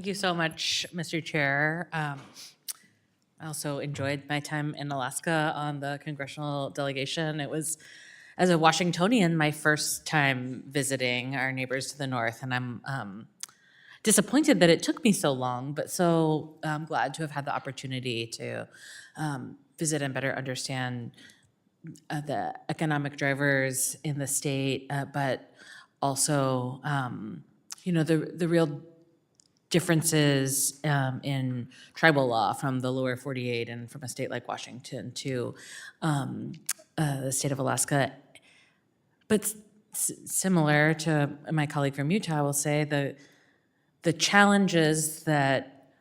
Thank you so much, Mr. Chair. I also enjoyed my time in Alaska on the congressional delegation. It was, as a Washingtonian, my first time visiting our neighbors to the north, and I'm disappointed that it took me so long, but so glad to have had the opportunity to visit and better understand the economic drivers in the state, but also, the real differences in tribal law from the lower 48 and from a state like Washington to the state of Alaska. But similar to my colleague from Utah, I will say the challenges that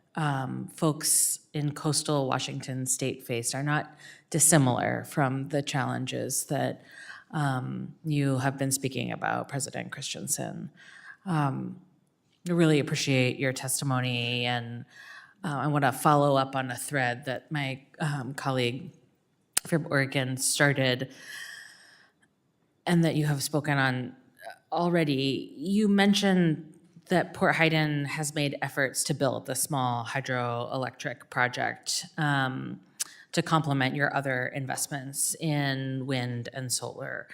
folks in coastal Washington state faced are not dissimilar from the challenges that you have been speaking about, President Christensen. I really appreciate your testimony, and I want to follow up on a thread that my colleague from Oregon started and that you have spoken on already. You mentioned that Port Hayden has made efforts to build the small hydroelectric project to complement your other investments in wind and solar.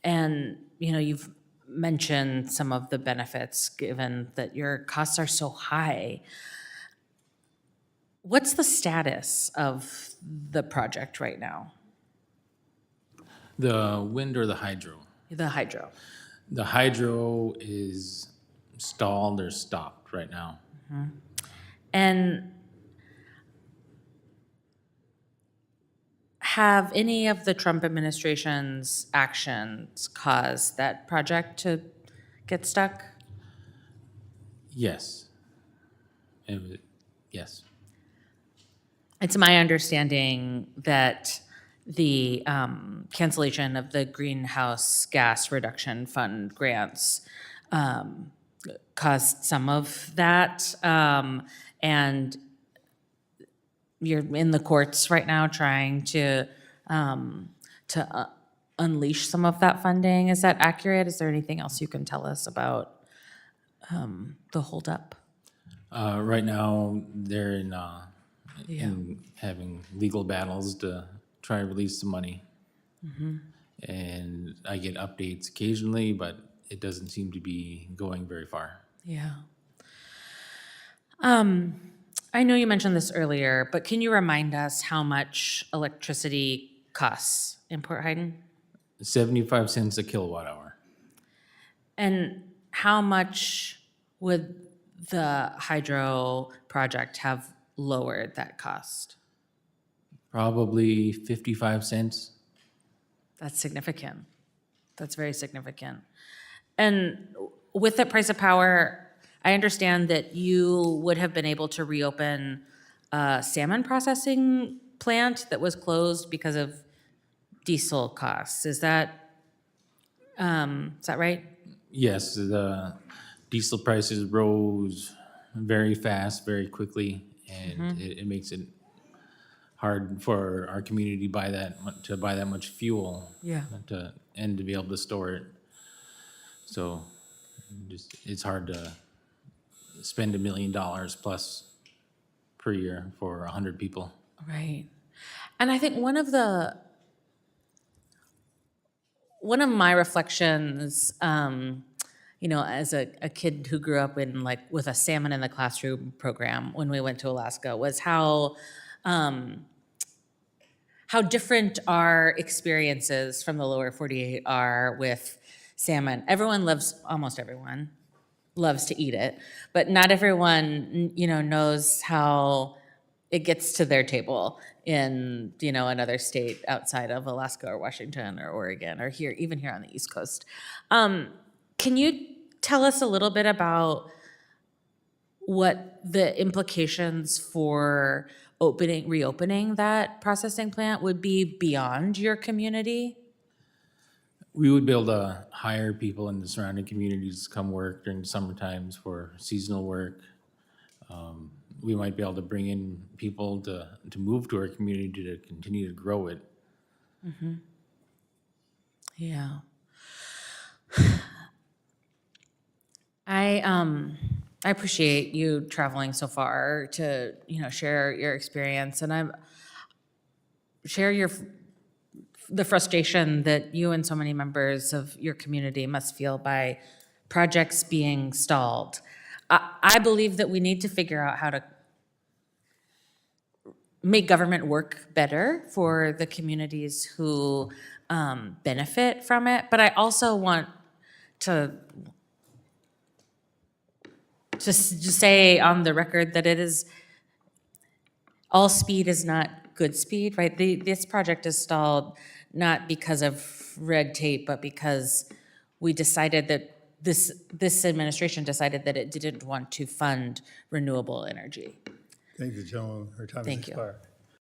And, you've mentioned some of the benefits given that your costs are so high. What's the status of the project right now? The wind or the hydro? The hydro. The hydro is stalled or stopped right now. And have any of the Trump administration's actions caused that project to get stuck? Yes. Yes. It's my understanding that the cancellation of the Greenhouse Gas Reduction Fund grants caused some of that. And you're in the courts right now trying to unleash some of that funding. Is that accurate? Is there anything else you can tell us about the holdup? Right now, they're in having legal battles to try to release the money. And I get updates occasionally, but it doesn't seem to be going very far. Yeah. I know you mentioned this earlier, but can you remind us how much electricity costs in Port Hayden? 75 cents a kilowatt hour. And how much would the hydro project have lowered that cost? Probably 55 cents. That's significant. That's very significant. And with the price of power, I understand that you would have been able to reopen a salmon processing plant that was closed because of diesel costs. Is that right? Yes, the diesel prices rose very fast, very quickly, and it makes it hard for our community to buy that much fuel. Yeah. And to be able to store it. So it's hard to spend $1 million plus per year for 100 people. Right. And I think one of my reflections, as a kid who grew up in with a salmon in the classroom program when we went to Alaska, was how different our experiences from the lower 48 are with salmon. Almost everyone loves to eat it, but not everyone, knows how it gets to their table in, another state outside of Alaska or Washington or Oregon or even here on the East Coast. Can you tell us a little bit about what the implications for reopening that processing plant would be beyond your community? We would be able to hire people in the surrounding communities to come work during the summer times for seasonal work. We might be able to bring in people to move to our community to continue to grow it. Yeah. I I appreciate you traveling so far to, share your experience, and share the frustration that you and so many members of your community must feel by projects being stalled. I believe that we need to figure out how to make government work better for the communities who benefit from it, but I also want to just say on the record that all speed is not good speed, right? This project is stalled not because of red tape, but because we decided that this administration decided that it didn't want to fund renewable energy. Thank you, gentlemen. Our time has Thank you. expired.